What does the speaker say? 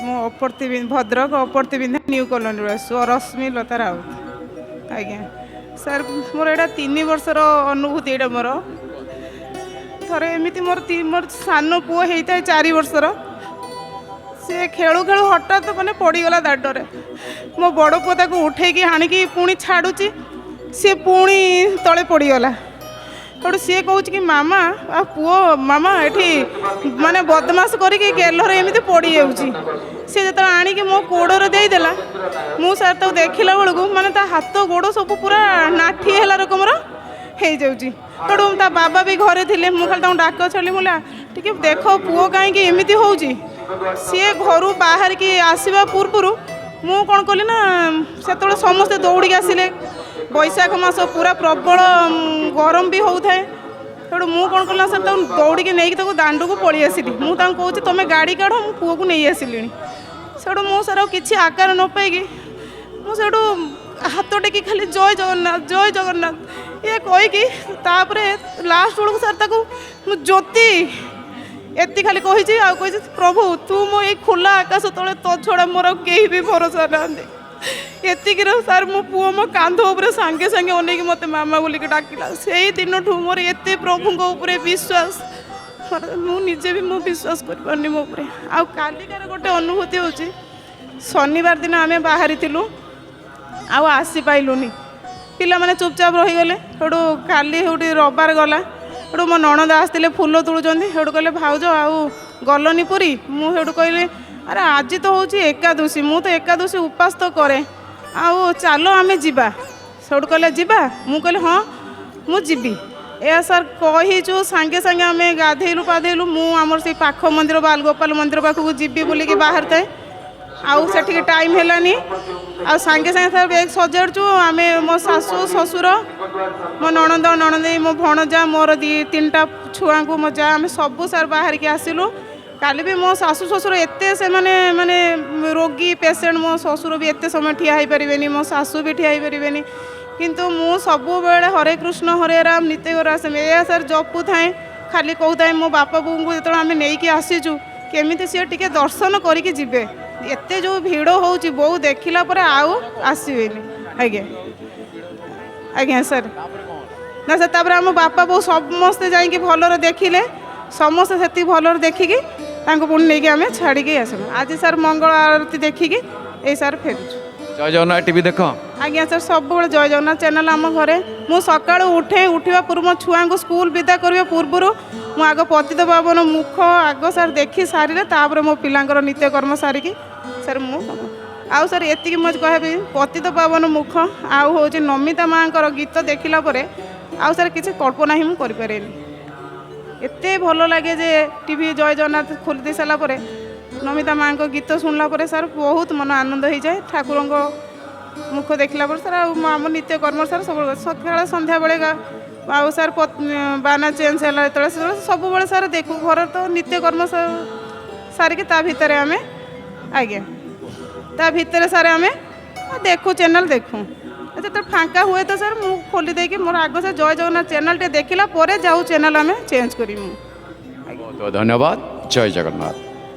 मु अपर्ति Bhadrak अपर्ति बिंधा new colony रश्मि लता राउत आज्ञा sir मोर एटा 3 वर्षर अनुभूति एटा मोर थरे एमती मोर सान पुओ होता है 4 वर्षर सी खेलु खेलु हठात मैंने पड़गला दाडरे मो बड़ पुओ ताको उठेकी हाणिकी पुणी छाड़ुची सी पुणी तले पड़गला तो सी कौच कि मामा आ पुओ मामा एठी माने बदमाश करके गेलर एमती पड़ी जाऊँगी सी जो आणिकी मो गोड़े देदेला मु सर तो देखला बेलू माने ता हाथ गोड़ सब पूरा नाठी है रकमर हो जाऊँगी तो ता बाबा भी घरे थे मुझे खाली डाक छाड़ी मुला टी देख पुओ कहीं एमती हो सी घर बाहर की आसवा पूर्व मु कौन कली ना से समस्ते दौड़ी आसिले बैशाख मास पूरा प्रबल गरम भी होता है तो मु कौन कल सर दौड़ी नहीं दांड को पलि आसली मुझे कौच तुम गाड़ी काढ़ मु पुओ को नहीं आसिली सेठू मु सर किसी आकार न पाई मुझे हाथ टेकी खाली जय जगन्नाथ ये कहीकि लास्ट बेलू सर ताको ज्योति एति खाली कही कही प्रभु तू मो ये खुला आकाश तले तो छड़ा मोर कहीं भी भरोसा ना एतिक सर मो पुओ मो कांध उपर सांगे सांगे अनेक मत मामा बोलिक डाकिला से दिन मोर एत प्रभु उपर विश्वास मुझे भी विश्वास कर पारनी मो उपर आ कालिकार गोटे अनुभूति हो शनिवार दिन आम बाहरी आसी पाइलुनी पिला माने चुपचाप रहीगले सेठू काली से रविवार गला सेठू मो नणंद आसते फूल तोड़ुंट सेठू कहले भाउज आउ गलनी पुरी मुझे कहली अरे आज तो हूँ एकादशी मु तो एकादशी उपास तो करे आउ चलो आमे जीवा सेठू कहले जीवा मु कहले हाँ मु जीवी या सर कहीचु सांगे सांगे आम गाधेलु पाधेलु मुझर से पाख मंदिर बालगोपाल मंदिर पाखक जीवी बोलिकी बाहर थाए आउ से टाइम है आ सांगे सांगे सर बैग सजाड़चु आम मो शाशु ससुर मो नणंद नणंदी मो भणजा मोर 2-3टा छुआ को मो जा आम सबू सर बाहर की आसिलु काली भी मो शाशु ससुर एत से माने माने रोगी पेसेंट मो ससुर भी एत समय ठिया हो पारे मो शाशु भी ठिया हो पारे किंतु मु सबु बेले हरे कृष्ण हरे राम नित्य कर या सर जपू थाए खाली कहूए मो बापा बो को जो आम नहीं आसीचु केमी सी टे दर्शन करके जीवे एत जो भिड़ हो बो देखला आउ आसबेनि आज्ञा आज्ञा सर ना सर तापर आम बापा बो समस्ते जाइए भलर देखिले समस्ते से भलर देखिकी पुणी नहीं आम छाड़ी आसलु आज सर मंगल आरती देखिकी ये सर फेरुचु जय जगन्नाथ टीवी देख आज्ञा सर सब जय जगन्नाथ चैनल आम घरे मु सकाळु उठे उठा पूर्व मो छुआ को स्कूल विदा करने पूर्व मु आग पतित पावन मुख आग सर देखी सारे तापर मो पिलांकर नित्यकर्म सारिकी सर मु आउ सर एतिक मुझे कहबी पतित पावन मुख आउ हूँ नमिता माँ गीत देखला आउ सर किसी कल्पना ही मुझे करें एत भल लगे जे टीवी जय जगन्नाथ खोल दे सारापर नमिता माँ को गीत शुणला सर बहुत मन आनंद हो जाए ठाकुर मुख देखला सर आम नित्यकर्म सर सब सका संध्या बेले आउ सर बाना चेंज है सब बेले सर देखू घर तो नित्यकर्म सारिकी ता भितर आम आज्ञा ता भितर सर आम देखू चैनल देखू जो फांका हुए तो सर मु खोली देकी मोर आग से जय जगन्नाथ चैनल टे देखला जाऊ चैनल आम चेंज करी। धन्यवाद। जय जगन्नाथ।